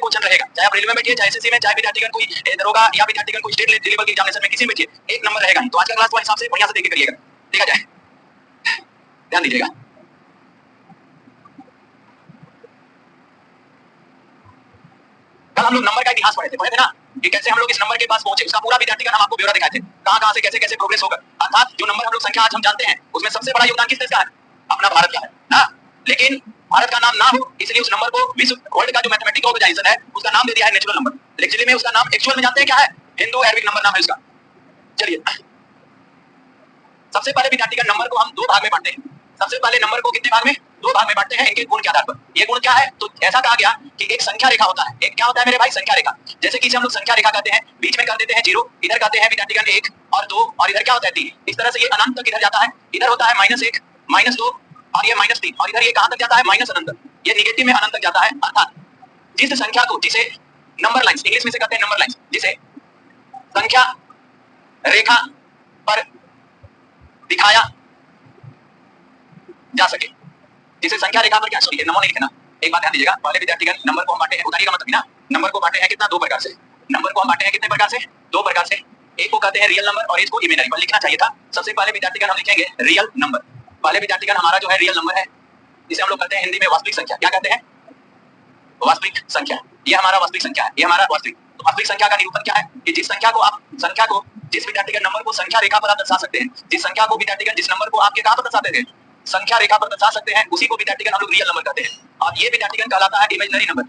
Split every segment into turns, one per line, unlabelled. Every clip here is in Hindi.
क्वेश्चन रहेगा, चाहे आप रेलवे में बैठिए, चाहे एसएससी में, चाहे विद्यार्थीगण कोई दरोगा या विद्यार्थीगण कोई स्टेट लेवल के एग्जामिनेशन में किसी में बैठिए, एक नंबर रहेगा। तो आज का क्लास को हिसाब से बढ़िया से देख के करिएगा, देखा जाए, ध्यान दीजिएगा। कल हम लोग नंबर का इतिहास पढ़े थे ना, कि कैसे हम लोग इस नंबर के पास पहुंचे, उसका पूरा विद्यार्थीगण हम आपको ब्यौरा दिखाए थे, कहां-कहां से कैसे-कैसे प्रोग्रेस होकर, अर्थात जो नंबर हम लोग संख्या आज हम जानते हैं, उसमें सबसे बड़ा योगदान किस देश का है? अपना भारत का है ना। लेकिन भारत का नाम ना हो, इसलिए उस नंबर को विश्व वर्ल्ड का जो मैथमेटिकल ऑर्गेनाइजेशन है, उसका नाम दे दिया है नेचुरल नंबर। एक्चुअली में उसका नाम एक्चुअल में जानते हैं क्या है? हिंदू अरबिक नंबर नाम है उसका। चलिए, सबसे पहले विद्यार्थीगण नंबर को हम दो भाग में बांटते हैं। सबसे पहले नंबर को कितने भाग में? दो भाग में बांटते हैं, इनके गुण के आधार पर। ये गुण क्या है? तो ऐसा कहा गया कि एक संख्या रेखा होता है। एक क्या होता है मेरे भाई? संख्या रेखा। जैसे कि इसे हम लोग संख्या रेखा कहते हैं, बीच में कर देते हैं 0, इधर कहते हैं विद्यार्थीगण 1 और 2, और इधर क्या होता है 3। इस तरह से ये अनंत तक इधर जाता है। इधर होता है -1, -2 और ये -3, और इधर ये कहां तक जाता है? माइनस अनंत तक। ये नेगेटिव में अनंत तक जाता है। अर्थात जिस संख्या को, जिसे नंबर लाइंस इंग्लिश में से कहते हैं नंबर लाइंस, जिसे संख्या रेखा पर दिखाया जा सके, जिसे संख्या रेखा पर क्या, सॉरी नंबर नहीं लिखना, एक बात ध्यान दीजिएगा। पहले विद्यार्थीगण नंबर को हम बांटे हैं, उतारिएगा मत ना, नंबर को बांटे हैं कितना? दो प्रकार से। नंबर को हम बांटे हैं कितने प्रकार से? दो प्रकार से। एक को कहते हैं रियल नंबर और इसको इमेजिनरी, पर लिखना चाहिए था। सबसे पहले विद्यार्थीगण हम लिखेंगे रियल नंबर। पहले विद्यार्थीगण हमारा जो है रियल नंबर है, जिसे हम लोग कहते हैं हिंदी में वास्तविक संख्या। क्या कहते हैं? वास्तविक संख्या। ये हमारा वास्तविक संख्या है, ये हमारा वास्तविक। तो वास्तविक संख्या का निरूपण क्या है? कि जिस संख्या को जिस विद्यार्थीगण नंबर को संख्या रेखा पर आप दर्शा सकते हैं, जिस संख्या को विद्यार्थीगण जिस नंबर को आपके कहां पर दर्शाते थे? संख्या रेखा पर दर्शा सकते हैं, उसी को विद्यार्थीगण हम लोग रियल नंबर कहते हैं। और ये विद्यार्थीगण कहलाता है imaginary number.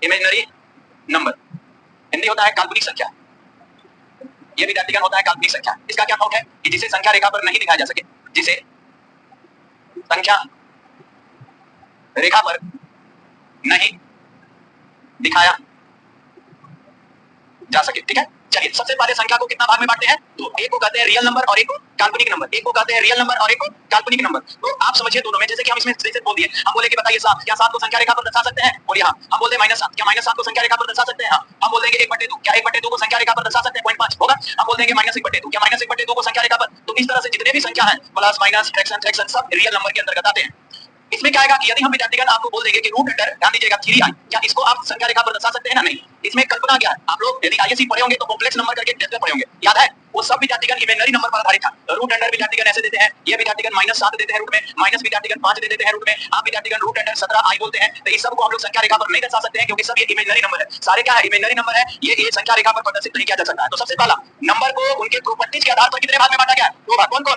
Imaginary number Hindi होता है काल्पनिक संख्या। ये विद्यार्थीगण होता है काल्पनिक संख्या। इसका क्या अर्थ है? कि जिसे संख्या रेखा पर नहीं दिखाया जा सके, जिसे संख्या रेखा पर नहीं दिखाया जा सके। ठीक है, चलिए सबसे पहले संख्या को कितना भाग में बांटते हैं? तो एक को कहते हैं रियल नंबर और एक को काल्पनिक नंबर। एक को कहते हैं रियल नंबर और एक को काल्पनिक नंबर। तो आप समझिए दोनों में, जैसे कि हम इसमें जैसे बोल दिए, हम बोले कि बताइए 7, क्या 7 को संख्या रेखा पर दर्शा सकते हैं? बोलिए हां। हम बोलते हैं -7, क्या -7 को संख्या रेखा पर दर्शा सकते हैं? हां। हम बोल देंगे 1/2, क्या 1/2 को संख्या रेखा पर दर्शा सकते हैं? 0.5 होगा। हम बोल देंगे -1/2, क्या -1/2 को संख्या रेखा पर। तो इस तरह से जितने भी संख्या है, प्लस माइनस फ्रैक्शन सब रियल नंबर के अंतर्गत आते हैं। इसमें क्या आएगा कि यदि हम विद्यार्थीगण आपको बोल देंगे कि रूट अंडर, ध्यान दीजिएगा 3i, क्या इसको आप संख्या रेखा पर दर्शा सकते हैं ना? नहीं। इसमें कल्पना क्या है? आप लोग यदि आईएससी पढ़े होंगे तो कॉम्प्लेक्स नंबर करके टेस्ट में पढ़े होंगे, याद है? वो सब विद्यार्थीगण इमेजिनरी नंबर पर आधारित था। रूट अंडर विद्यार्थीगण ऐसे देते हैं, ये विद्यार्थीगण -7 देते हैं रूट में, माइनस विद्यार्थीगण 5 दे देते हैं रूट में, आप विद्यार्थीगण रूट अंडर 17i बोलते हैं। तो इस सब को हम लोग संख्या रेखा पर नहीं दर्शा सकते हैं, क्योंकि सब ये इमेजिनरी नंबर है। सारे क्या है? इमेजिनरी नंबर है। ये संख्या रेखा पर प्रदर्शित नहीं किया जा सकता है। तो सबसे पहला नंबर को उनके प्रॉपर्टीज के आधार पर कितने भाग में बांटा गया? दो भाग। कौन-कौन?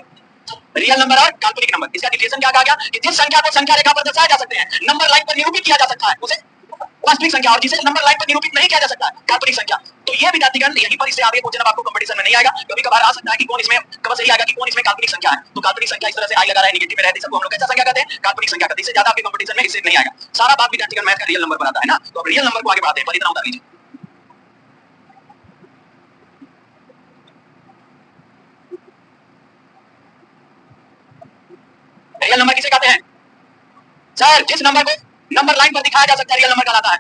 रियल नंबर और काल्पनिक नंबर। इसका डिफिनेशन क्या कहा गया? कि जिस संख्या को संख्या रेखा पर दर्शाया जा सकते हैं, नंबर लाइन पर निरूपित किया जा सकता है, उसे वास्तविक संख्या, और जिसे नंबर लाइन पर निरूपित नहीं किया जा सकता है, काल्पनिक संख्या। तो ये विद्यार्थीगण यहीं पर इससे आगे क्वेश्चन अब आपको कंपटीशन में नहीं आएगा, कभी कभार आ सकता है कि कौन इसमें कब सही आएगा कि कौन इसमें काल्पनिक संख्या है। तो काल्पनिक संख्या इस तरह से आई लगा रहा है, नेगेटिव में रहती है, सबको हम लोग कैसा संख्या कहते हैं? काल्पनिक संख्या कहते हैं। इससे ज्यादा आपके कंपटीशन में इससे नहीं आएगा। सारा बात विद्यार्थीगण मैथ का रियल नंबर पर आता है ना। तो अब रियल नंबर को आगे बढ़ाते हैं, पर इतना उतार लीजिए। रियल नंबर किसे कहते हैं? सर, जिस नंबर को नंबर लाइन पर दिखाया जा सकता है रियल नंबर कहलाता है।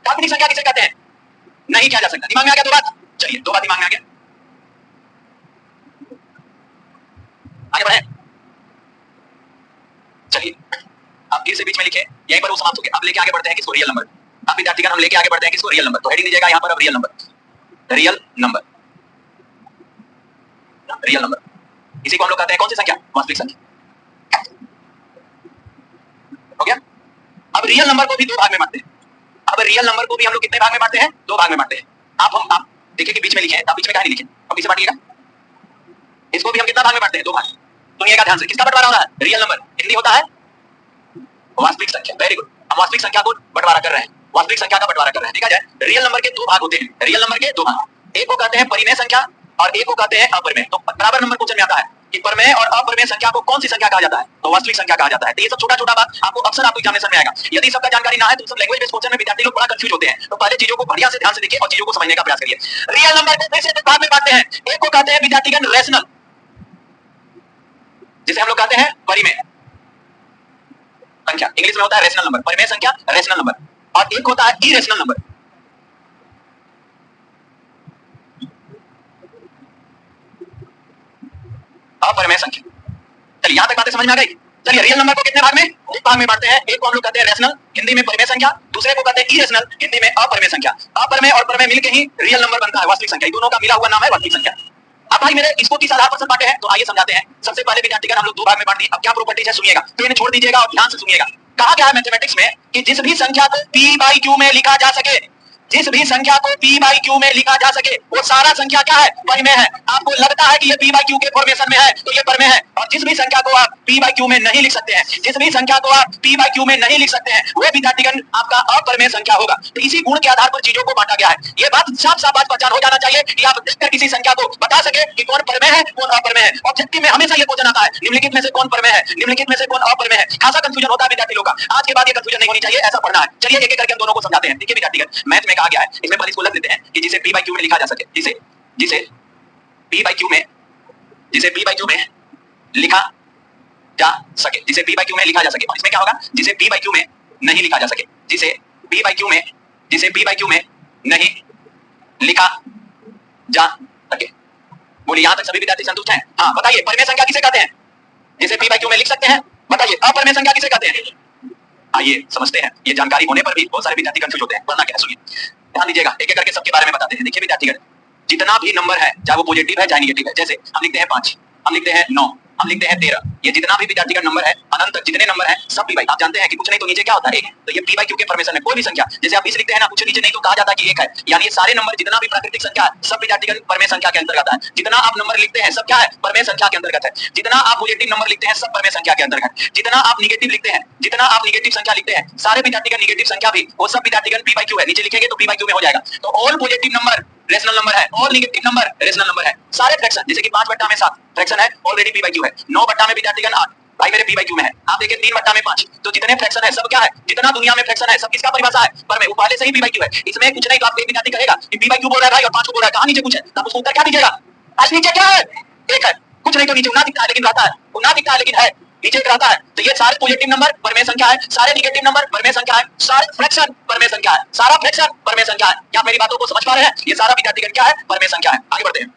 काल्पनिक संख्या किसे कहते हैं? नहीं किया जा सकता। दिमाग में आ गया दो बात? चलिए, दो बात दिमाग में आ गया, आगे बढ़े। चलिए, आप फिर से बीच में लिखे, यहीं पर वो समाप्त हो गया। अब लेके आगे बढ़ते हैं किसको? Real number. अब विद्यार्थीगण हम लेके आगे बढ़ते हैं किसको? Real number. तो हेडिंग दीजिएगा यहाँ पर अब real number. Real number, real number, इसी को हम लोग कहते हैं कौन सी संख्या? वास्तविक संख्या। हो गया। अब रियल नंबर को भी दो भाग में बांटते हैं। अब रियल नंबर को भी हम लोग कितने भाग में बांटते हैं? दो भाग में बांटते हैं। आप देखिए कि बीच में लिखे हैं, आप बीच में कहां नहीं लिखे, अब पीछे बांटिएगा। इसको भी हम कितना भाग में बांटते हैं? दो भाग। सुनिएगा ध्यान से, किसका बंटवारा हो रहा है? Real number. हिंदी होता है वास्तविक संख्या। Very good. हम वास्तविक संख्या को बंटवारा कर रहे हैं, वास्तविक संख्या का बंटवारा कर रहे हैं। देखा जाए, रियल नंबर के दो भाग होते हैं। रियल नंबर के दो भाग, एक को कहते हैं परिमेय संख्या और एक को कहते हैं अपरिमेय। तो बराबर नंबर क्वेश्चन में आता है कि परिमेय और अपरिमेय संख्या को कौन सी संख्या कहा जाता है? तो वास्तविक संख्या कहा जाता है। तो ये सब छोटा-छोटा बात आपको अक्सर आपको एग्जामिनेशन में आएगा। यदि सबका जानकारी ना है तो सब लैंग्वेज बेस्ड क्वेश्चन में विद्यार्थी लोग बड़ा कंफ्यूज होते हैं। तो पहले चीजों को बढ़िया से ध्यान से देखिए और चीजों को समझने का प्रयास करिए। रियल नंबर को कैसे दो भाग में बांटते हैं? एक को कहते हैं विद्यार्थीगण रैशनल, जिसे हम लोग कहते हैं परिमेय संख्या, इंग्लिश में होता है रैशनल नंबर। परिमेय संख्या रैशनल नंबर, और एक होता है इरेशनल नंबर। अपरिमेय संख्या। चलिए, यहां तक बातें समझ में आ गई। चलिए, रियल नंबर को कितने भाग में? दो भाग में बांटते हैं। एक को हम लोग कहते हैं रैशनल, हिंदी में परिमेय संख्या, दूसरे को कहते हैं इरेशनल, हिंदी में अपरिमेय संख्या। अपरिमेय और परिमेय मिलकर ही रियल नंबर बनता है, वास्तविक संख्या। दोनों का मिला हुआ नाम है वास्तविक संख्या। अब भाई मेरे इसको किस आधार पर सब बांटे हैं, तो आइए समझाते हैं। सबसे पहले विद्यार्थीगण हम लोग दो भाग में बांट दिए। अब क्या प्रॉपर्टीज है सुनिएगा, पेन छोड़ दीजिएगा और ध्यान से सुनिएगा। कहा गया है मैथमेटिक्स में कि जिस भी संख्या को p बाई क्यू में लिखा जा सके, जिस भी संख्या को p बाई क्यू में लिखा जा सके वो सारा संख्या क्या है, परिमेय है। आपको लगता है कि ये p बाई क्यू के फॉर्मेशन में है तो ये परिमेय है। और जिस भी संख्या को आप p बाई क्यू में नहीं लिख सकते हैं, जिस भी संख्या को आप p बाई क्यू में नहीं लिख सकते हैं, वो विद्यार्थीगण आपका अपरिमेय संख्या होगा। तो इसी गुण के आधार पर चीजों को बांटा गया है। ये बात साफ साफ बात पहचान हो जाना चाहिए कि आप किसी संख्या को बता सके कि कौन परिमेय है कौन अपरिमेय है। ऑब्जेक्टिव में हमेशा ये क्वेश्चन आता है, निम्नलिखित में से कौन परिमेय है, निम्नलिखित में से कौन अपरिमेय है। खासा कंफ्यूजन होता है विद्यार्थी लोगों का। आज के बाद ये कंफ्यूजन नहीं होनी चाहिए, ऐसा पढ़ना है। चलिए एक एक करके हम दोनों को समझाते हैं। देखिए विद्यार्थीगण, मैथ में कहा गया है, इसमें पहले इसको लग लेते हैं कि जिसे p बाई क्यू में लिखा जा सके, जिसे जिसे p बाई क्यू में, जिसे p बाई क्यू में लिखा जा सके, जिसे p बाई क्यू में लिखा जा सके। और इसमें क्या होगा, जिसे p बाई क्यू में नहीं लिखा जा सके, जिसे p बाई क्यू में, जिसे p बाई क्यू में नहीं लिखा जा सके। बोलिए यहां तक सभी विद्यार्थी संतुष्ट हैं? हाँ बताइए, परिमेय संख्या किसे कहते हैं, जिसे p बाई क्यू में लिख सकते हैं? बताइए अपरिमेय संख्या किसे कहते हैं? आइए समझते हैं। ये जानकारी होने पर भी बहुत सारे विद्यार्थी कंफ्यूज होते हैं। पढ़ना क्या है सुनिए, ध्यान दीजिएगा, एक एक करके सबके बारे में बताते हैं। देखिए विद्यार्थीगण, जितना भी नंबर है, चाहे वो पॉजिटिव है चाहे नेगेटिव है, जैसे हम लिखते हैं 5, हम लिखते हैं 9, हम लिखते हैं 13, ये जितना भी विद्यार्थीगण नंबर है, अनंत तक जितने नंबर है सब p बाई, आप जानते हैं कि कुछ नहीं तो नीचे क्या होता है, एक। तो ये p बाई क्यू के फॉर्मेशन है। कोई भी संख्या जैसे आप 20 लिखते हैं ना, कुछ नीचे नहीं तो कहा जाता है कि 1 है। यानी ये सारे नंबर जितना भी प्राकृतिक संख्या है सब विद्यार्थीगण परिमेय संख्या के अंतर्गत है। जितना आप नंबर लिखते हैं सब क्या है, परिमेय संख्या के अंतर्गत है। जितना आप पॉजिटिव नंबर लिखते हैं सब परिमेय संख्या के अंतर्गत। जितना आप नेगेटिव लिखते हैं, जितना आप नेगेटिव संख्या लिखते हैं, सारे विद्यार्थीगण नेगेटिव संख्या भी वो सब विद्यार्थीगण p बाई क्यू है। नीचे लिखेंगे तो p बाई क्यू में हो जाएगा। तो all positive number rational number है, all negative number rational number है। सारे फ्रैक्शन जैसे कि 5 बट्टा में 7 फ्रैक्शन है, ऑलरेडी p बाई क्यू है। 9 बट्टा में विद्यार्थीगण 8, भाई मेरे p बाई क्यू में है। आप देखिए 3 बट्टा में 5, तो जितने फ्रैक्शन है सब क्या है, जितना दुनिया में फ्रैक्शन है सब किसका परिभाषा है, परिमेय। वो पहले से ही p बाई क्यू है। इसमें कुछ नहीं तो आपको एक विद्यार्थी कहेगा कि p बाई क्यू बोल रहा है भाई और 5 को बोल रहा है, कहां नीचे कुछ है, तब उसको उत्तर क्या दीजिएगा? आज नीचे क्या है, 1 है। कुछ नहीं तो नीचे उना दिखता है लेकिन रहता है, उना दिखता है लेकिन है, नीचे रहता है। तो ये सारे पॉजिटिव नंबर परिमेय संख्या है, सारे नेगेटिव नंबर परिमेय संख्या है, सारे फ्रैक्शन परिमेय संख्या है, सारा फ्रैक्शन परिमेय संख्या है। क्या मेरी बातों को समझ पा रहे हैं? ये सारा विद्यार्थीगण क्या है, परिमेय संख्या है। आगे बढ़ते हैं,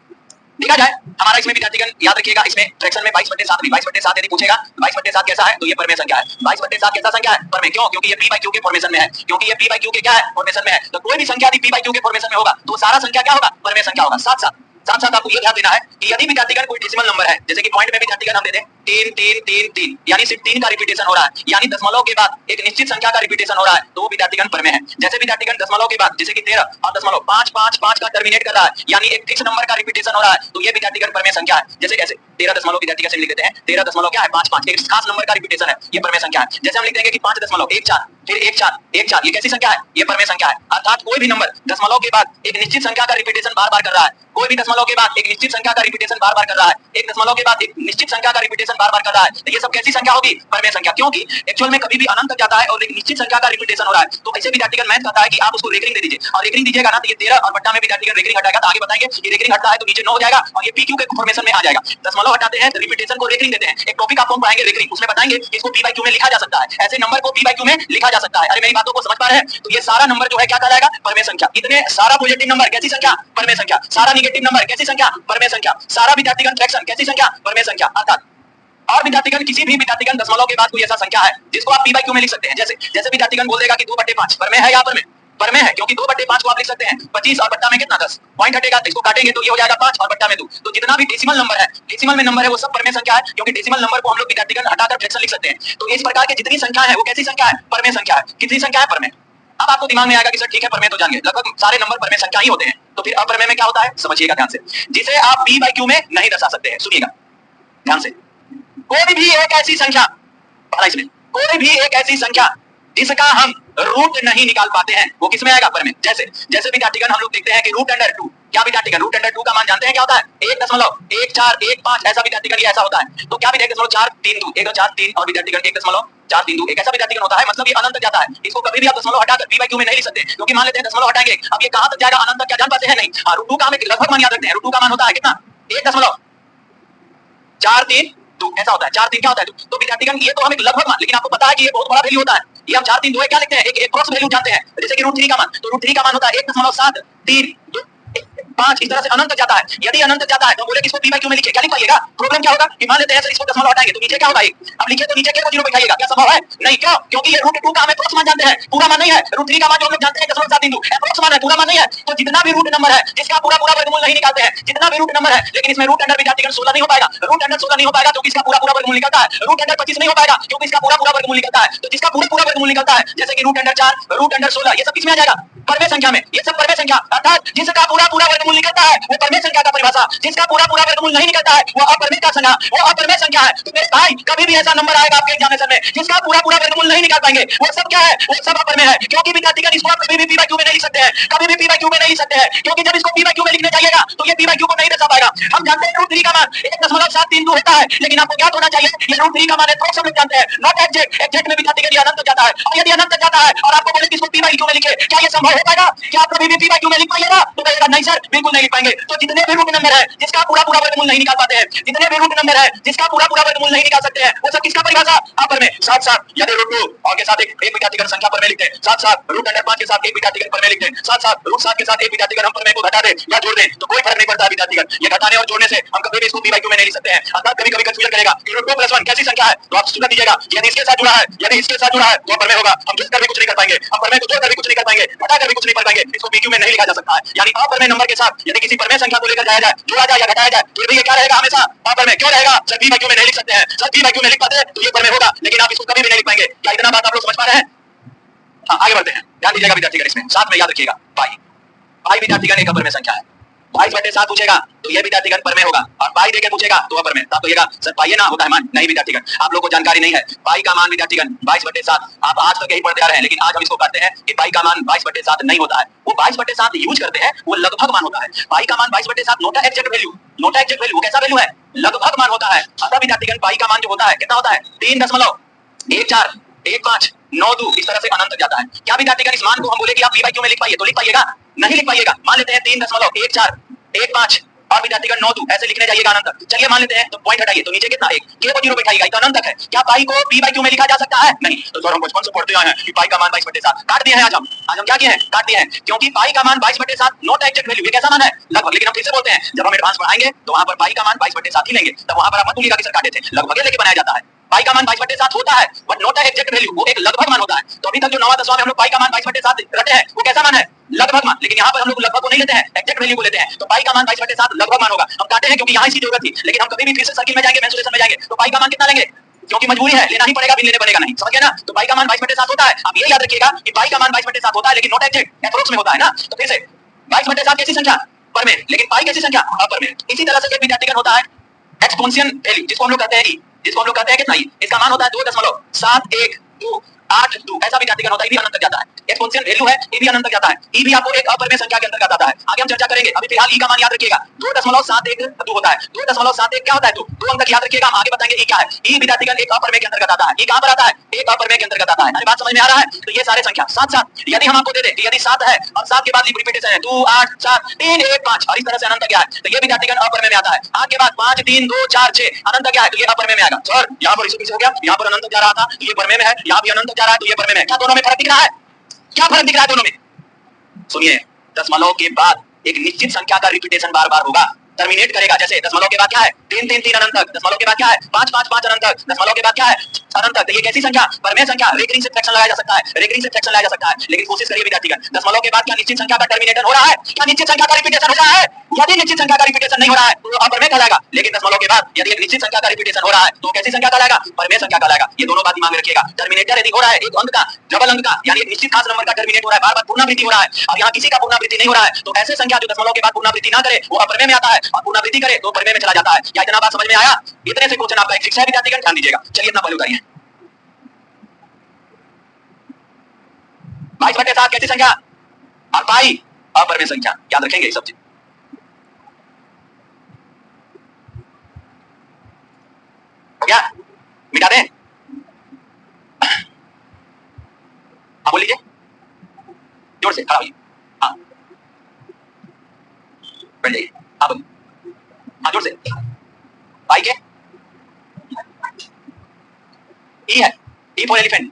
देखा जाए हमारा इसमें विद्यार्थीगण याद रखिएगा, इसमें फ्रैक्शन में 22/7 भी 22/7 यदि पूछेगा 22/7 कैसा है तो ये परिमेय संख्या है। 22/7 कैसा संख्या है, परिमेय। क्यों? क्योंकि ये p बाई क्यू के फॉर्मेशन में है, क्योंकि ये p बाई क्यू के क्या है, फॉर्मेशन में है। तो कोई भी संख्या यदि p बाई क्यू के फॉर्मेशन में होगा तो सारा संख्या क्या होगा, परिमेय संख्या होगा। साथ साथ आपको ये ध्यान देना है कि यदि विद्यार्थीगण कोई डेसिमल नंबर है, जैसे कि पॉइंट में विद्यार्थीगण हम दे दें 3 3 3 3, यानी सिर्फ 3 का रिपीटेशन हो रहा है, यानी दशमलव के बाद एक निश्चित संख्या का रिपीटेशन हो रहा है, तो वो विद्यार्थीगण परिमेय है। जैसे विद्यार्थीगण दशमलव के बाद जैसे कि 13 और दशमलव 5 5 5 का टर्मिनेट कर रहा है, यानी एक फिक्स नंबर का रिपीटेशन हो रहा है, तो ये विद्यार्थीगण परिमेय संख्या है। जैसे कैसे 13 दशमलव विद्यार्थी कैसे लिख देते हैं, 13 दशमलव क्या है 5 5, एक खास नंबर का रिपीटेशन है, ये परिमेय संख्या है। जैसे हम लिख देंगे कि 5.14 फिर 1 4 1 4, ये कैसी संख्या है, ये परिमेय संख्या है। अर्थात कोई भी नंबर दशमलव के बाद एक निश्चित संख्या का रिपीटेशन बार-बार कर रहा है, कोई भी दशमलव के बाद एक निश्चित संख्या का रिपीटेशन बार-बार कर रहा है, एक दशमलव के बाद एक निश्चित संख्या का रिपीटेशन बार-बार कर रहा है, तो ये सब कैसी संख्या होगी, परिमेय संख्या। क्योंकि एक्चुअल में कभी भी अनंत तक जाता है और एक निश्चित संख्या का रिपीटेशन हो रहा है, तो ऐसे विद्यार्थीगण मैथ कहता है कि आप उसको रेकरिंग दे दीजिए, और रेकरिंग दीजिएगा ना तो ये 13 और बट्टा में विद्यार्थीगण रेकरिंग हटाएगा, तो आगे बताएंगे कि रेकरिंग हटता है तो नीचे 9 हो जाएगा और ये p q के फॉर्मेशन में आ जाएगा। दशमलव हटाते हैं तो रिपीटेशन को रेकरिंग देते हैं। एक टॉपिक आप पढ़ाएंगे रेकरिंग, उसमें बताएंगे कि इसको p बाई क्यू में लिखा जा सकता है, ऐसे नंबर को p बाई क्यू में लिखा जा सकता है। अरे मेरी बातों को समझ पा रहे हैं? तो ये सारा नंबर जो है क्या कहलाएगा, परिमेय संख्या। इतने सारा पॉजिटिव नंबर कैसी संख्या, परिमेय संख्या। सारा नेगेटिव नंबर कैसी संख्या, परिमेय संख्या। सारा विद्यार्थीगण फ्रैक्शन कैसी संख्या, परिमेय संख्या। अर्थात और विद्यार्थीगण किसी भी विद्यार्थीगण दशमलव के बाद कोई ऐसा संख्या है जिसको आप p बाई क्यू में लिख सकते हैं। जैसे विद्यार्थीगण बोल देगा कि 2/5 परिमेय है या परिमेय, परिमेय है, क्योंकि 2/5 को आप लिख सकते हैं 25 और बट्टा में कितना 10, पॉइंट हटेगा तो इसको काटेंगे तो ये हो जाएगा 5 और बट्टा में 2। तो जितना भी डेसिमल नंबर है, डेसिमल में नंबर है वो सब परिमेय संख्या है, क्योंकि डेसिमल नंबर को हम लोग विद्यार्थीगण हटाकर फ्रैक्शन लिख सकते हैं। तो इस प्रकार की जितनी संख्या है वो कैसी संख्या है, परिमेय संख्या है। कितनी संख्या है, परिमेय। अब आपको दिमाग में आएगा कि सर ठीक है परिमेय तो जान गए, लगभग सारे नंबर परिमेय संख्या ही होते हैं, तो फिर अपरिमेय में क्या होता है, समझिएगा ध्यान से, जिसे आप p बाई क्यू में नहीं दर्शा सकते हैं। सुनिएगा ध्यान से, कोई भी एक ऐसी संख्या, इसमें कोई भी एक ऐसी संख्या जिसका हम रूट नहीं निकाल पाते हैं वो किसमें आएगा, परिमेय। जैसे विद्यार्थीगण हम लोग देखते हैं कि √√2, क्या विद्यार्थीगण √√2 का मान जानते हैं क्या होता है, 1.1415 ऐसा विद्यार्थीगण ये ऐसा होता है। तो क्या विद्यार्थी 1.432 1.43 और विद्यार्थीगण 1.432 एक ऐसा विद्यार्थीगण होता है, मतलब ये अनंत तक जाता है। इसको कभी भी आप दशमलव हटाकर p बाई क्यू में नहीं लिख सकते, क्योंकि मान लेते हैं दशमलव हटाएंगे, अब ये कहां तक जाएगा, अनंत तक, क्या जान पाते हैं नहीं। √2 का हम एक लगभग मान याद रखते हैं, √2 का मान होता है कितना, 1.432 ऐसा होता है। 4 3 क्या होता है, तो विद्यार्थीगण ये तो हम एक लगभग मान, लेकिन आपको पता है कि ये बहुत बड़ा वैल्यू होता है। ये हम 4 3 2 क्या लिखते हैं, एक अप्रॉक्स वैल्यू जानते हैं, जैसे कि √3 का मान, तो √3 का मान होता है 1.732 5 इस तरह से अनंत तक जाता है। यदि अनंत तक जाता है तो बोले कि इसको p by q में लिखिए, क्या लिख पाइएगा? प्रॉब्लम क्या होगा कि मान लेते हैं सर इसको दशमलव हटाएंगे तो नीचे क्या होगा 1, अब लिखिए तो नीचे k को 0 बैठाइएगा, क्या संभव है? नहीं, क्यों? क्योंकि ये √2 का हम एप्रोक्स मान जानते हैं, पूरा मान नहीं है। √3 का मान जो हम लोग जानते हैं 0.732 एप्रोक्स मान है, पूरा मान नहीं है। तो जितना भी रूट नंबर है जिसका पूरा वर्गमूल नहीं निकालते हैं, जितना भी रूट नंबर है, लेकिन इसमें रूट अंडर विद्यार्थीगण 16 नहीं हो पाएगा, रूट अंडर 16 नहीं हो पाएगा क्योंकि इसका पूरा वर्गमूल निकलता है। रूट अंडर 25 नहीं हो पाएगा क्योंकि इसका पूरा वर्गमूल निकलता है। तो जिसका पूरा वर्गमूल निकलता है जैसे कि रूट अंडर 4, रूट अंडर 16, ये सब किसमें आ जाएगा? परमे संख्या में। ये सब परमे संख्या अर्थात जिसका पूरा वर्गमूल निकलता है वो परमे संख्या का परिभाषा, जिसका पूरा वर्गमूल नहीं निकलता है वो अपरमे का संख्या, वो अपरमे संख्या है। तो मेरे भाई कभी भी ऐसा नंबर आएगा आपके एग्जामिनेशन में जिसका पूरा वर्गमूल नहीं निकाल पाएंगे, वो सब क्या है? वो सब अपरमे है। क्योंकि विद्यार्थीगण इसको आप कभी भी p by q में नहीं लिख सकते हैं, कभी भी p by q में नहीं लिख सकते हैं, क्योंकि जब इसको p by q में लिखने जाइएगा तो ये p by q को नहीं दर्शा पाएगा। हम जानते हैं √3 का मान 1.732 होता है, लेकिन आपको क्या होना चाहिए ये √3 का मान है, सब लोग जानते हैं, नॉट एग्जैक्ट। एग्जैक्ट में विद्यार्थीगण अनंत तक जाता है, और यदि अनंत तक जाता है और आपको बोले कि इसको p by q में लिखे, क्या ये संभव हो पाएगा? क्या आप कभी भी p by q में लिख पाइएगा? तो कहिएगा नहीं सर, बिल्कुल नहीं लिख पाएंगे। तो जितने भी रूट नंबर है जिसका पूरा वर्गमूल नहीं निकाल पाते हैं, जितने भी रूट नंबर है जिसका पूरा वर्गमूल नहीं निकाल सकते हैं, वो सब किसका परिभाषा? अपर में। साथ यदि √2 और के साथ एक विद्यार्थीगण संख्या पर में लिखते हैं, साथ रूट अंडर 5 के साथ एक विद्यार्थीगण पर में लिखते हैं, साथ √7 के साथ एक विद्यार्थीगण हम पर में को घटा दे या जोड़ दे तो कोई फर्क नहीं पड़ता विद्यार्थीगण। ये घटाने और जोड़ने से हम कभी भी इसको p by q में नहीं लिख सकते हैं। अर्थात कभी कंफ्यूजन करेगा कि √2 + 1 कैसी संख्या है, तो आप सूत्र दीजिएगा यदि इसके साथ जुड़ा है, यदि इसके साथ जुड़ा है तो पर में होगा। हम जोड़ कर भी कुछ नहीं कर पाएंगे, हम पर में को जोड़ कर भी कुछ नहीं कर पाएंगे, घटा कर भी कुछ नहीं कर पाएंगे, इसको p q में नहीं लिखा जा सकता है। यानी अपर में नंबर के साथ यदि किसी परमेय संख्या को लेकर जाया जाए, जोड़ा जाए या घटाया जाए, तो ये क्या रहेगा? हमेशा अपर में। क्यों रहेगा सर? p by q में नहीं लिख सकते हैं सर, p by q में लिख पाते हैं तो ये पर में होगा, लेकिन आप इसको कभी भी नहीं लिख पाएंगे। क्या इतना बात आप लोग समझ पा रहे हैं? हाँ, आगे बढ़ते हैं। ध्यान दीजिएगा विद्यार्थीगण, इसमें साथ में याद रखिएगा पाई विद्यार्थीगण एक अपर में संख्या है। 22/7 पूछेगा तो ये विद्यार्थीगण पर में होगा, और पाई देके पूछेगा तो अपर में। तब तो येगा सर पाई ना होता है मान। नहीं विद्यार्थीगण, आप लोगों को जानकारी नहीं है। पाई का मान विद्यार्थीगण 22/7 आप आज तक यही पढ़ते आ रहे हैं, लेकिन आज हम इसको कहते हैं कि पाई का मान 22/7 नहीं होता है। वो 22/7 यूज करते हैं, वो लगभग मान होता है। पाई का मान 22/7 note exact value, note exact value. कैसा वैल्यू है? लगभग मान होता है। अतः विद्यार्थीगण पाई का मान जो होता है कितना होता है? 3.1412 इस तरह से अनंत तक जाता है। क्या विद्यार्थीगण इस मान को हम बोले कि आप p by q में लिख पाइए तो लिख पाइएगा? नहीं लिख पाइएगा। मान लेते हैं 3.1415 और विद्यार्थीगण 9 ऐसे लिखने जाइएगा अनंत तक। चलिए मान लेते हैं तो पॉइंट हटाइए तो नीचे कितना 1, k को 0 बैठाइएगा, तो अनंत तक है। क्या पाई को p by q में लिखा जा सकता है? नहीं। तो सर हम बचपन से पढ़ते आए हैं कि पाई का मान 22/7 काट दिए हैं। आज हम क्या किए हैं? काट दिए हैं, क्योंकि पाई का मान 22/7 नॉट एग्जैक्ट वैल्यू। ये कैसा मान है? लगभग। लेकिन हम फिर से बोलते हैं जब हम एडवांस पढ़ाएंगे तो वहां पर पाई का मान 22/7 ही लेंगे, तब वहां पर आप मत भूलिएगा कि सर काटे थे, लगभग लेके बनाया जाता है। पाई का मान 22/7 होता है बट नॉट एग्जैक्ट वैल्यू, वो एक लगभग मान होता है। तो अभी तक जो 9वां 10वां में हम लोग पाई का मान 22/7 रटे हैं वो कैसा मान है? लगभग मान। लेकिन यहाँ पर हम लोग लगभग को नहीं लेते हैं, एग्जैक्ट वैल्यू को लेते हैं। तो पाई का मान 22/7 लगभग मान होगा। हम काटे हैं क्योंकि यहाँ इसकी जरूरत थी, लेकिन हम कभी भी फिर से सर्किल में जाएंगे, मेंसुरेशन में जाएंगे तो पाई का मान कितना लेंगे? क्योंकि मजबूरी है, लेना ही पड़ेगा, बिन लेने बनेगा नहीं। समझ गए ना? तो पाई का मान 22/7 होता है। आप ये याद रखिएगा कि पाई का मान 22/7 होता है, लेकिन नॉट एग्जैक्ट, एप्रोक्स में होता है ना। तो फिर से 22/7 कैसी संख्या? पर में। लेकिन पाई कैसी संख्या? अपर में। इसी तरह से एक विद्यार्थीगण होता है एक्सपोनेंशियल वैल्यू, जिसको हम लोग कहते हैं ई, जिसको हम लोग कहते हैं कितना ई, इसका मान होता है 2.71282 ऐसा विद्यार्थीगण होता है, ई भी अनंत तक जाता है। एक्सपोनेंशियल वैल्यू है, ई भी अनंत तक जाता है। ई भी आपको एक अपरमेय संख्या के अंतर्गत आता है, आगे हम चर्चा करेंगे। अभी फिलहाल ई का मान याद रखिएगा 2.712 होता है। 2.712 क्या होता है? 2 अंक तक याद रखिएगा, हम आगे बताएंगे ई क्या है। ई विद्यार्थीगण एक अपरमेय के अंतर्गत आता है। ई कहां पर आता है? एक अपरमेय के अंतर्गत आता है। अरे बात समझ में आ रहा है? तो ये सारे संख्या साथ यदि हम आपको दे दे कि यदि 7 है और 7 के बाद रिपीटेशन है 2 8 4 3 1 5 और इस तरह से अनंत तक गया है, तो ये विद्यार्थीगण अपरमेय में आता है। आगे बाद 5 3 2 4 6 अनंत तक गया है तो ये अपरमेय में आएगा। सर यहां पर इसे हो गया, यहां पर अनंत तक जा रहा था तो ये परमेय में है, यहां भी अनंत तक जा रहा है तो ये परमेय में है। क्या दोनों में फर्क दिख रहा है? क्या फर्क दिख रहा है दोनों में? सुनिए, दशमलव के बाद एक निश्चित संख्या का रिपीटेशन बार बार होगा, टर्मिनेट करेगा। जैसे दशमलव के बाद क्या है? 3 3 3 अनंत तक। दशमलव के बाद क्या है? 5 5 5 अनंत तक। दशमलव के बाद क्या है? अनंत तक। ये कैसी संख्या? परमेय संख्या। रेकरिंग से फ्रैक्शन लगाया जा सकता है, रेकरिंग से फ्रैक्शन लगाया जा सकता है। लेकिन कोशिश करिए विद्यार्थीगण, दशमलव के बाद क्या निश्चित संख्या का टर्मिनेशन हो रहा है? क्या निश्चित संख्या का रिपीटेशन हो रहा है? यदि निश्चित संख्या का रिपीटेशन नहीं हो रहा है तो अपरमेय कहलाएगा। लेकिन दशमलव के बाद यदि एक निश्चित संख्या का रिपीटेशन हो रहा है तो कैसी संख्या कहलाएगा? परमेय संख्या कहलाएगा। ये दोनों बात दिमाग में रखिएगा। टर्मिनेटर यदि हो रहा है एक अंक का, डबल अंक का, यानी एक निश्चित खास नंबर का टर्मिनेट हो रहा है, बार-बार पुनरावृत्ति हो रहा है, और यहाँ किसी का पुनरावृत्ति नहीं हो रहा है, तो ऐसे संख्या जो दशमलव के बाद पुनरावृत्ति ना करे वो अपरमेय में आता है, और पुनरावृत्ति करे तो परमेय में चला जाता है। क्या इतना बात समझ में आया? इतने से क्वेश्चन आपका एक शिक्षा विद्यार्थीगण ध्यान दीजिएगा। चलिए अपना पहलू उतारिए। 22/7 कैसी संख्या? और पाई अपरमेय संख्या। याद रखेंगे सब चीज। हो गया? मिटा दें? हाँ बोल लीजिए, जोर से खड़ा होइए। हाँ बैठ जाइए। हाँ बोलिए। हाँ जोर से। पाई के ई है, ई फॉर एलिफेंट।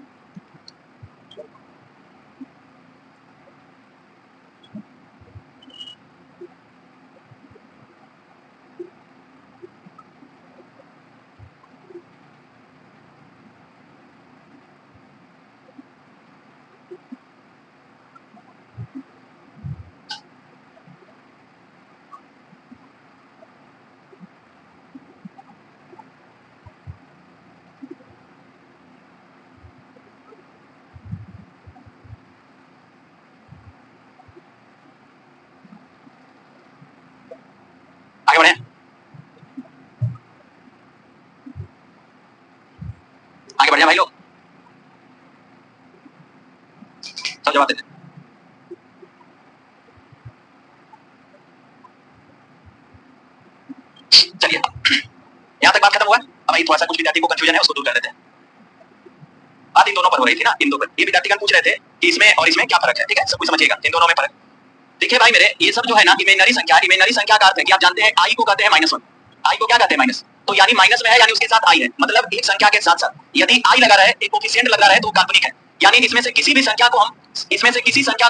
बढ़िया भाई लोग, सब जवाब देते। चलिए यहाँ तक बात खत्म हुआ। अब थोड़ा सा कुछ विद्यार्थी को कंफ्यूजन है, उसको दूर कर देते हैं। बात इन दोनों पर हो रही थी ना, इन दो पर। ये विद्यार्थीगण पूछ रहे थे कि इसमें और इसमें क्या फर्क है। ठीक है, सब कुछ समझिएगा, इन दोनों में फर्क। देखिए भाई मेरे, ये सब जो है ना इमेजिनरी संख्या, इमेजिनरी संख्या का अर्थ है कि आप जानते हैं आई को कहते हैं -1। आई को क्या कहते हैं? माइनस। तो यानी माइनस में है यानी उसके साथ आई है, मतलब एक संख्या के साथ साथ यदि आई लगा रहा है, एक कोफिशिएंट लगा रहा है तो काल्पनिक है। यानी इसमें से किसी संख्या को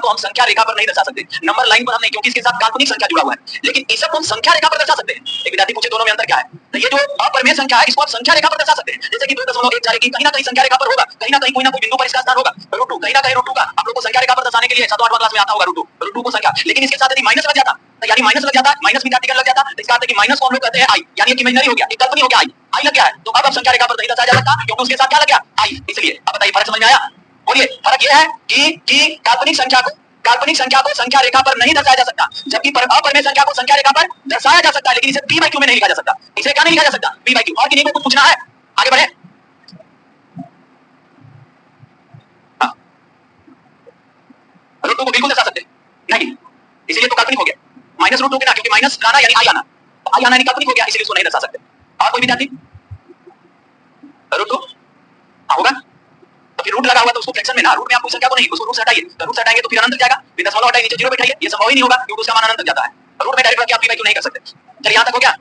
हम संख्या रेखा पर नहीं दर्शा सकते, नंबर लाइन पर हम नहीं, क्योंकि इसके साथ काल्पनिक संख्या जुड़ा हुआ है। लेकिन इस सब को हम संख्या रेखा पर दर्शा सकते हैं। एक विद्यार्थी पूछे दोनों में अंतर क्या है, तो ये जो अपरिमेय संख्या है इसको आप संख्या रेखा पर दर्शा सकते हैं। जैसे कि 2.14 की कहीं ना कहीं संख्या रेखा पर होगा, कहीं ना कहीं कोई ना कोई बिंदु पर इसका स्थान होगा। √2 कहीं ना कहीं √2 का आप लोग को संख्या रेखा पर दर्शाने के लिए 7वां 8वां क्लास में आता होगा √2 को संख्या। लेकिन इसके साथ यदि माइनस लग जाता, तो यानी माइनस लग जाता, माइनस विद्यार्थीगण लग जाता, तो इसका अर्थ है कि माइनस को हम लोग कहते हैं आई, यानी एक इमेजिनरी हो गया, एक काल्पनिक हो गया। आई लग गया है तो अब संख्या रेखा पर नहीं दर्शाया जा सकता, क्योंकि उसके साथ क्या लग गया? आई। इसलिए अब बताइए फर्क समझ में आया? बोलिए, फर्क यह है कि काल्पनिक संख्या को संख्या रेखा पर नहीं दर्शाया जा सकता, जबकि अपरिमेय संख्या को संख्या रेखा पर दर्शाया जा सकता है, लेकिन इसे p/q में नहीं लिखा जा सकता। इसे क्या नहीं लिखा जा सकता? p/q। और किन्हीं को कुछ पूछना है? आगे बढ़े। √2 को बिल्कुल दर्शा सकते नहीं, इसलिए तो काल्पनिक हो गया। -√2 के ना, क्योंकि माइनस आना यानी आई आना, आई आना यानी काल्पनिक हो गया, इसलिए उसको नहीं दर्शा सकते। और कोई विद्यार्थी √2 होगा तो फिर रूट लगा हुआ तो उसको फ्रैक्शन में ना, रूट में आप कोई संख्या को नहीं, उसको रूट से हटाइए, तो रूट से हटाएंगे तो फिर अनंत जाएगा, फिर दशमलव हटाइए नीचे 0 बैठाइए, ये संभव ही नहीं होगा क्योंकि उसका मान अनंत तक जाता है। रूट में डायरेक्ट रख के आप p/q नहीं कर सकते। चलिए यहां तक हो गया।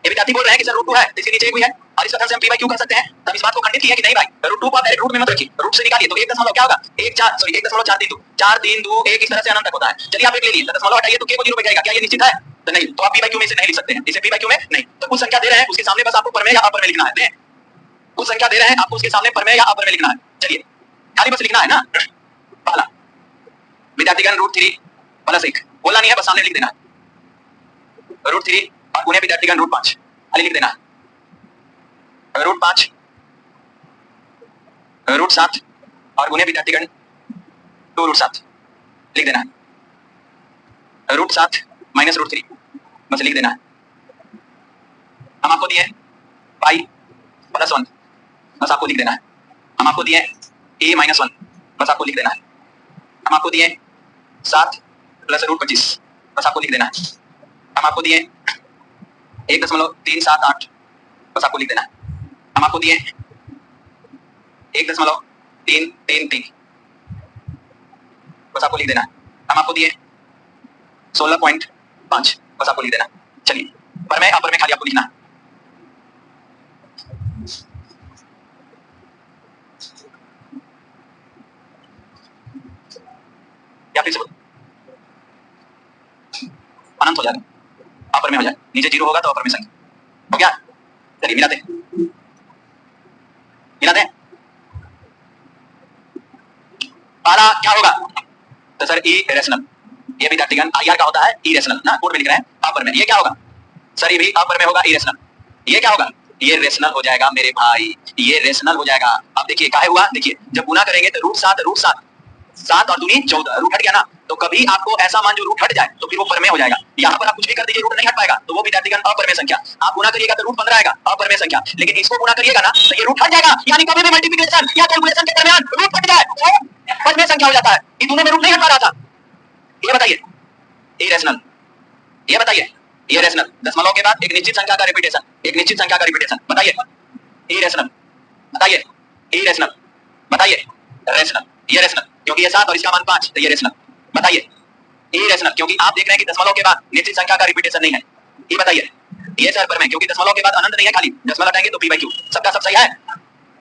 ये विद्यार्थी बोल रहे हैं कि सर √2 है तो इसके नीचे कोई है और इस कथन से हम p/q कर सकते हैं। तब इस बात को खंडित किया कि नहीं भाई, √2 को आप डायरेक्ट रूट में मत रखिए, रूट से निकालिए तो 1 दशमलव क्या होगा 1.432 1 इस तरह से अनंत तक होता है। चलिए आप एक ले लिए, दशमलव हटाइए तो k को 0 बैठाएगा, क्या ये निश्चित है? तो नहीं, तो आप p/q में इसे नहीं लिख सकते हैं, इसे p/q में नहीं। तो कुछ संख्या दे रहे हैं उसके सामने बस आपको परमेय या अपरमेय लिखना है। कुछ संख्या दे रहे हैं आपको उसके सामने परमेय या अपरमेय लिखना है। चलिए खाली बस लिखना है ना। पहला विद्यार्थीगण √3 + 1 बोलना नहीं है, बस सामने लिख देना है। √3 और गुणे विद्यार्थीगण √5 खाली लिख देना है। √5 √7 और गुणे विद्यार्थीगण 2√7 लिख देना है। √7 - √3 बस लिख देना है। हम आपको दिए पाई +1 बस आपको लिख देना है। हम आपको दिए a - 1 बस आपको लिख देना है। हम आपको दिए 7 + √25 बस आपको लिख देना है। हम आपको दिए 1.378 बस आपको लिख देना है। हम आपको दिए 1.333 बस आपको लिख देना है। हम आपको दिए 16.5 बस आपको लिख देना है। चलिए परमेय अपरमेय खाली आपको लिखना है। या फिर से अनंत हो जाएगा, अपरमेय हो जाए, नीचे 0 होगा तो अपरमेय संख्या हो गया। चलिए मिलाते हैं। पहला क्या होगा तो सर इरेशनल, ये विद्यार्थीगण IR का होता है इरेशनल ना, कोड में लिख रहे हैं अपरमेय। ये क्या होगा सर? ये भी अपरमेय होगा इरेशनल। ये क्या होगा? ये रेशनल हो जाएगा मेरे भाई, ये रेशनल हो जाएगा। अब देखिए काहे हुआ, देखिए जब गुना करेंगे तो √7 7 और 2 14 रूट हट गया ना, तो कभी आपको ऐसा मान जो रूट हट जाए तो फिर वो परमेय हो जाएगा। यहाँ पर आप कुछ भी कर दीजिए रूट नहीं हट पाएगा, तो वो विद्यार्थीगण अपरमेय संख्या। आप गुना करिएगा तो √15 आएगा, अपरमेय संख्या। लेकिन इसको गुना करिएगा ना तो ये रूट हट जाएगा, यानी कभी भी मल्टीप्लिकेशन या कैलकुलेशन के दरमियान रूट हट जाए वो परमेय संख्या हो जाता है। ये दोनों में रूट नहीं हट पा रहा था। ये बताइए इरेशनल, ये बताइए ये रेशनल, दशमलव के बाद एक निश्चित संख्या का रिपीटेशन, एक निश्चित संख्या का रिपीटेशन। बताइए इरेशनल, बताइए इरेशनल, बताइए रेशनल। ये रेशनल क्योंकि ये 7 और इसका मान 5 तो ये रेशनल। बताइए इरेशनल क्योंकि आप देख रहे हैं कि दशमलव के बाद निश्चित संख्या का रिपीटेशन नहीं है। ये बताइए ये सर परमेय क्योंकि दशमलव के बाद अनंत नहीं है, खाली दशमलव हटाएंगे तो p/q। सबका सब सही है?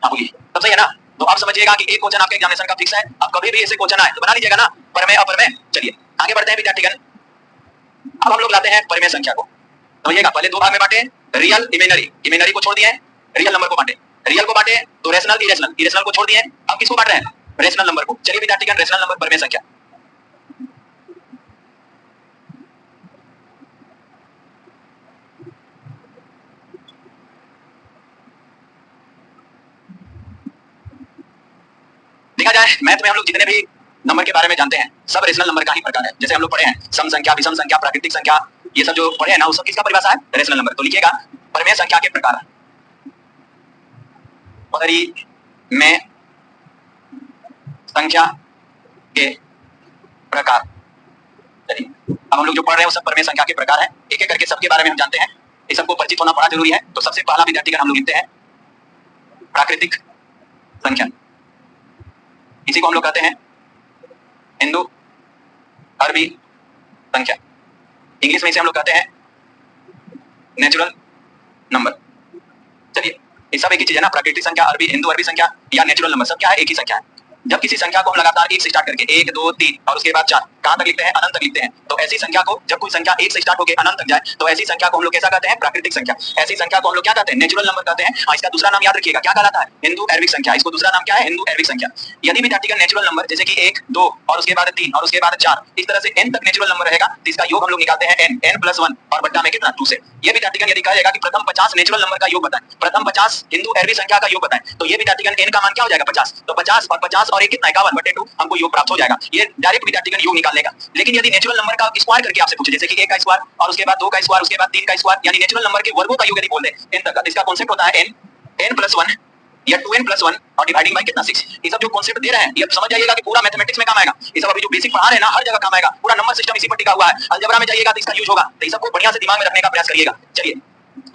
हाँ बोलिए सब सही है ना। तो आप समझिएगा कि एक क्वेश्चन आपके एग्जामिनेशन का फिक्स है, अब कभी भी ऐसे क्वेश्चन आए तो बना लीजिएगा ना परमेय अपरमेय। चलिए आगे बढ़ते हैं विद्यार्थीगण। अब हम लोग लाते हैं परमेय संख्या को। समझिएगा पहले दो भाग में बांटे, रियल इमेजिनरी। इमेजिनरी को छोड़ दिए, रियल नंबर को बांटे। रियल को बांटे तो रेशनल इरेशनल, इरेशनल को छोड़ दिए, अब किसको बांट रहे हैं? रेशनल नंबर को। चलिए विद्यार्थीगण रेशनल नंबर परमेय संख्या। देखा जाए मैथ में हम लोग जितने भी नंबर के बारे में जानते हैं सब रेशनल नंबर का ही प्रकार है। जैसे हम लोग पढ़े हैं सम संख्या, विषम संख्या, प्राकृतिक संख्या, ये सब जो पढ़े हैं ना वो सब किसका परिभाषा है? Rational number. तो लिखिएगा परमेय संख्या के प्रकार। में संख्या के प्रकार। चलिए अब हम लोग जो पढ़ रहे हैं वो सब परमेय संख्या के प्रकार है। एक एक करके सबके बारे में हम जानते हैं। ये सबको परिचित होना बड़ा जरूरी है। तो सबसे पहला विद्यार्थीगण हम लोग लिखते हैं प्राकृतिक संख्या। इसी को हम लोग कहते हैं हिंदू अरबी संख्या। इंग्लिश में इसे हम लोग कहते हैं नेचुरल नंबर। चलिए ये सब एक ही चीज है ना, प्राकृतिक संख्या, अरबी, हिंदू अरबी संख्या या नेचुरल नंबर, सब क्या है? एक ही संख्या है। जब किसी संख्या को हम लगातार एक से स्टार्ट करके 1 2 3 और उसके बाद 4 कहां तक लिखते हैं? अनंत तक लिखते हैं। तो ऐसी संख्या को जब कोई संख्या एक से स्टार्ट होकर अनंत तक जाए तो ऐसी संख्या को हम लोग कैसा कहते हैं? प्राकृतिक संख्या। ऐसी संख्या को हम लोग क्या कहते हैं? नेचुरल नंबर कहते हैं। और इसका दूसरा नाम याद रखिएगा, क्या कहलाता है? हिंदू अरबिक संख्या। इसको दूसरा नाम क्या है? हिंदू अरबिक संख्या। यदि विद्यार्थीगण नेचुरल नंबर जैसे कि 1 2 और उसके बाद 3 और उसके बाद 4 इस तरह से n तक नेचुरल नंबर रहेगा तो इसका योग हम लोग निकालते हैं n+1 और बट्टा में कितना? 2 से। ये विद्यार्थीगण यदि कहेगा कि प्रथम 50 नेचुरल नंबर का योग बताएं, प्रथम 50 हिंदू अरबी संख्या का योग बताएं, तो ये विद्यार्थीगण n का मान क्या हो जाएगा? 50। तो 50 और 50 और 1 कितना? 51/2 हमको योग प्राप्त हो जाएगा। ये डायरेक्ट विद्यार्थीगण योग निकालने का। लेकिन यदि नेचुरल नंबर का स्क्वायर करके आपसे पूछे जैसे कि 1 का स्क्वायर और उसके बाद 2 का स्क्वायर उसके बाद 3 का स्क्वायर यानी नेचुरल नंबर के वर्गों का योग यदि बोल दे n तक का, इसका कांसेप्ट होता है n+1 या 2n+1 और डिवाइडिंग बाय कितना? 6। ये सब जो कांसेप्ट दे रहे हैं ये समझ जाइएगा कि पूरा मैथमेटिक्स में काम आएगा। ये सब अभी जो बेसिक पढ़ा रहे हैं ना हर जगह काम आएगा। पूरा नंबर सिस्टम इसी पर टिका हुआ है। अलजेब्रा में जाइएगा तो इसका यूज होगा। तो ये सबको बढ़िया से दिमाग में रखने का प्रयास करिएगा। चलिए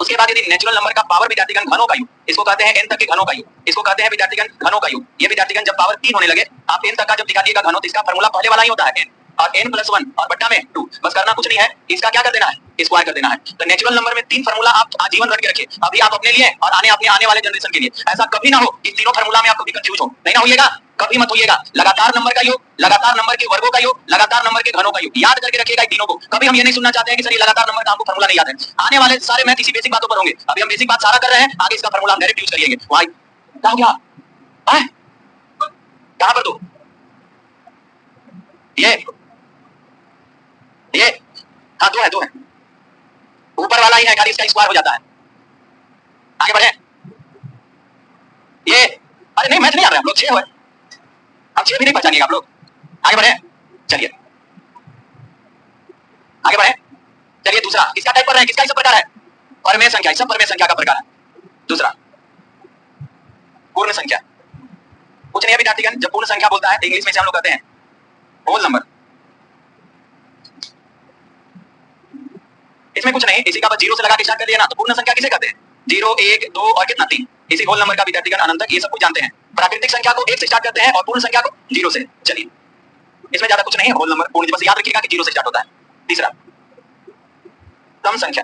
उसके बाद यदि नेचुरल नंबर का पावर विद्यार्थीगण घनों का योग, इसको कहते हैं n तक के घनों का योग, इसको कहते हैं विद्यार्थीगण घनों का योग। ये विद्यार्थीगण जब पावर 3 होने लगे आप n तक का जब दिखा दिएगा घनों तो इसका फार्मूला पहले वाला ही होता है n और n+1 और बट्टा में 2। बस करना कुछ नहीं है, इसका क्या कर देना है? स्क्वायर कर देना है। तो नेचुरल नंबर में 3 फार्मूला आप आजीवन रट के रखिए, अभी आप अपने लिए और आने वाले जनरेशन के लिए। ऐसा कभी ना हो कि तीनों फार्मूला में आप कभी कंफ्यूज हो, नहीं ना होइएगा, कभी मत होइएगा। लगातार नंबर का योग, लगातार नंबर के वर्गों का योग, लगातार नंबर के घनों का योग याद करके रखिएगा इन तीनों को। कभी हम ये नहीं सुनना चाहते हैं कि सर ये लगातार नंबर का आपको फार्मूला नहीं याद है। आने वाले सारे मैथ इसी बेसिक बातों पर होंगे। अभी हम बेसिक बात सारा कर रहे हैं, आगे इसका फार्मूला हम डायरेक्ट यूज करिएंगे। भाई क्या हो गया? कहां पर दो ये हाँ दो है ऊपर वाला ही है, खाली इसका स्क्वायर हो जाता है। आगे बढ़े। ये अरे नहीं मैथ नहीं आ रहा है आप लोग, 6 है अब 6 भी नहीं पहचानिएगा आप लोग। आगे बढ़े। चलिए आगे बढ़े। चलिए दूसरा किसका टाइप कर रहे हैं? किसका प्रकार है? परमेय संख्या। सब परमेय संख्या का प्रकार है। दूसरा पूर्ण संख्या। कुछ नहीं है विद्यार्थीगण, जब पूर्ण संख्या बोलता है तो इंग्लिश में से हम लोग कहते हैं होल नंबर। इसमें कुछ नहीं, इसी का बस 0 से लगा के स्टार्ट कर दिया ना तो पूर्ण संख्या किसे कहते हैं? 0 1 2 और कितना 3, इसी होल नंबर का विद्यार्थीगण अनंत तक ये सब कुछ जानते हैं। प्राकृतिक संख्या को 1 से स्टार्ट करते हैं और पूर्ण संख्या को 0 से। चलिए इसमें ज्यादा कुछ नहीं है, होल नंबर पूर्ण बस याद रखिएगा कि 0 से स्टार्ट होता है। तीसरा सम संख्या,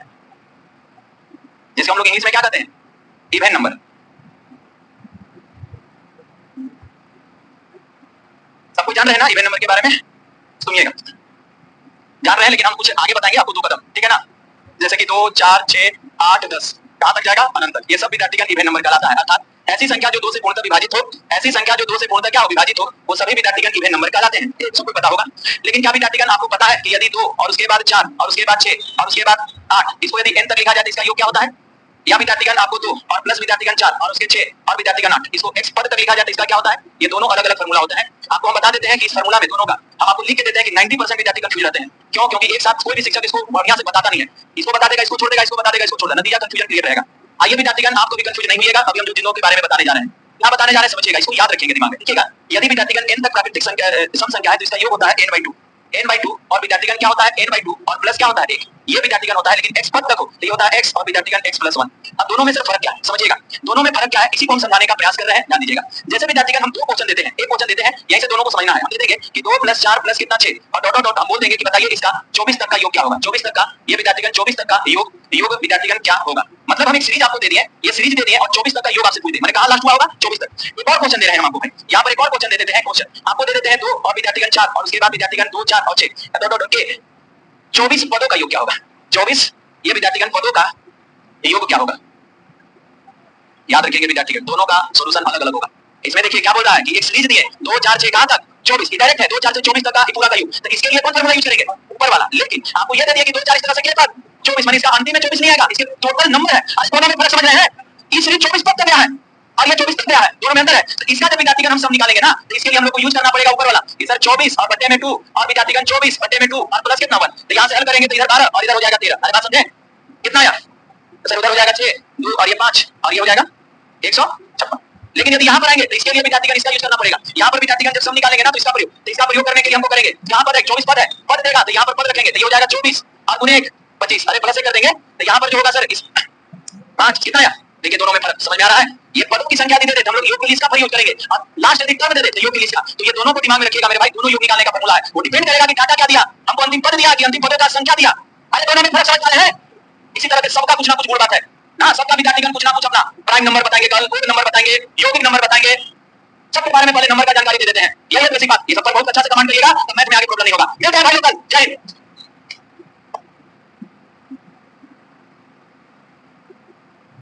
जिसको हम लोग इंग्लिश में क्या कहते हैं? Even number. सब कुछ जान रहे हैं ना इवन नंबर के बारे में? सुनिएगा, जान रहे हैं लेकिन हम कुछ आगे बताएंगे आपको 2 कदम, ठीक है ना? जैसे कि 2 4 6 8 10 कहां तक जाएगा? अनंत तक। ये सब विद्यार्थीगण इवन नंबर कहलाता है। अर्थात ऐसी संख्या जो 2 से पूर्णतः विभाजित हो, ऐसी संख्या जो 2 से पूर्णतः क्या हो? विभाजित हो, वो सभी विद्यार्थीगण इवन नंबर कहलाते हैं। ये सबको पता होगा। लेकिन क्या विद्यार्थीगण आपको पता है कि यदि 2 और उसके बाद 4 और उसके बाद 6 और उसके बाद 8 इसको यदि n तक लिखा जाए तो इसका योग क्या होता है? या विद्यार्थीगण आपको 2 और प्लस विद्यार्थीगण 4 और उसके 6 और विद्यार्थीगण 8 इसको x पद तक लिखा जाए तो इसका क्या होता है? ये दोनों अलग अलग फार्मूला होता है। आपको हम बता देते हैं कि इस फार्मूला में दोनों का हम आपको लिख के देते हैं कि 90% विद्यार्थी कंफ्यूज रहते हैं। क्यों? क्योंकि एक साथ कोई भी शिक्षक इसको बढ़िया से बताता नहीं है। इसको बता देगा, इसको छोड़ देगा, इसको बता देगा, इसको छोड़ देगा, नतीजा कंफ्यूजन क्लियर रहेगा। आइए विद्यार्थीगण आपको भी कंफ्यूज नहीं होइएगा। अभी हम जो जिनों के बारे में बताने जा रहे हैं, क्या बताने जा रहे हैं समझिएगा, इसको याद रखेंगे दिमाग में, लिखिएगा। यदि विद्यार्थीगण n तक प्राकृतिक संख्या सम संख्या है तो इसका योग होता है n/2 और विद्यार्थीगण क्या होता है? n/2 और प्लस क्या होता है? 1। ये विद्यार्थीगण होता है लेकिन x पद तक हो तो ये होता है x और विद्यार्थीगण x+1। अब दोनों में से फर्क क्या है समझिएगा। दोनों में फर्क क्या है इसी को हम समझाने का प्रयास कर रहे हैं, ध्यान दीजिएगा। जैसे विद्यार्थीगण हम 2 क्वेश्चन देते हैं, एक क्वेश्चन देते हैं, यहीं से दोनों को समझना है। हम दे देंगे कि 2 + 4 + कितना 6 और डॉट डॉट डॉट हम बोल देंगे कि बताइए इसका 24 तक का योग क्या होगा? 24 तक का ये विद्यार्थीगण 24 तक का योग विद्यार्थीगण क्या होगा? मतलब हम एक सीरीज आपको दे दिए, ये सीरीज दे दिए और 24 तक का योग आपसे पूछ दिए। मैंने कहा लास्ट हुआ होगा 24 तक। एक और क्वेश्चन दे रहे हैं हम आपको भाई, यहाँ पर एक और क्वेश्चन दे देते हैं। क्वेश्चन आपको दे देते हैं 2 और विद्यार्थीगण 4 और उसके बाद विद्यार्थीगण 2 4 और 6 डॉट डॉट के 24 पदों का योग क्या होगा? 24 ये विद्यार्थीगण पदों का योग क्या होगा? याद रखेंगे विद्यार्थीगण, दोनों का सॉल्यूशन अलग अलग होगा। इसमें देखिए क्या बोल रहा है कि एक सीरीज दिए 2 4 6 कहां तक? 24 डायरेक्ट है 2 4 से 24 तक का पूरा का योग। तो इसके लिए कौन फार्मूला यूज करेंगे? ऊपर वाला। लेकिन आपको यह दे दिया कि 2 4 इस तरह से किया था 24 माने इसका अंतिम में 24 नहीं आएगा, इसके टोटल नंबर है। आज दोनों में फर्क समझ रहे हैं? इस सीरीज 24 तक गया है और ये 24 तक गया है, दोनों में अंतर है। तो इसका जब विद्यार्थीगण हम सब निकालेंगे ना तो इसके लिए हम लोग को यूज करना पड़ेगा ऊपर वाला कि सर 24 और बट्टे में 2 और विद्यार्थीगण 24 बट्टे में 2 और प्लस कितना 1। तो यहां से हल करेंगे तो इधर 12 और इधर हो जाएगा 13। अरे बात समझे? कितना आया? तो सर उधर हो जाएगा 6 2 और ये 5 और ये हो जाएगा 156। लेकिन यदि यहाँ पर आएंगे तो इसके लिए विद्यार्थीगण इसका यूज करना पड़ेगा। यहाँ पर विद्यार्थीगण जब सम निकालेंगे ना तो इसका प्रयोग करने के लिए हमको करेंगे, यहाँ पर 24 पद है, पद देगा तो यहाँ पर पद रखेंगे तो ये हो जाएगा 24 और गुणे 1 25। अरे प्लस से कर देंगे तो यहाँ पर जो होगा सर इस 5 कितना आया, देखिए दोनों में फर्क समझ में आ रहा है। ये पदों की संख्या दे देते हम लोग योग के लिए इसका प्रयोग करेंगे और लास्ट यदि टर्म दे देते योग के लिए इसका, तो ये दोनों को दिमाग में रखिएगा मेरे भाई, दोनों योग निकालने का फॉर्मूला है। वो डिपेंड करेगा कि डाटा क्या दिया हमको, अंतिम पद दिया कि अंतिम पदों का संख्या दिया। अरे दोनों में फर्क समझ पाए हैं। इसी तरह से सबका कुछ ना कुछ गुण बात है ना, सबका विद्यार्थीगण कुछ ना कुछ अपना प्राइम नंबर बताएंगे, कल पूर्ण नंबर बताएंगे, यौगिक नंबर बताएंगे, सबके बारे में पहले नंबर का जानकारी दे देते हैं। यही है बेसिक बात। ये सब पर बहुत अच्छा से कमेंट करिएगा तो मैथ में आगे प्रॉब्लम नहीं होगा। मिलते हैं भाइयों कल, जय हिंद।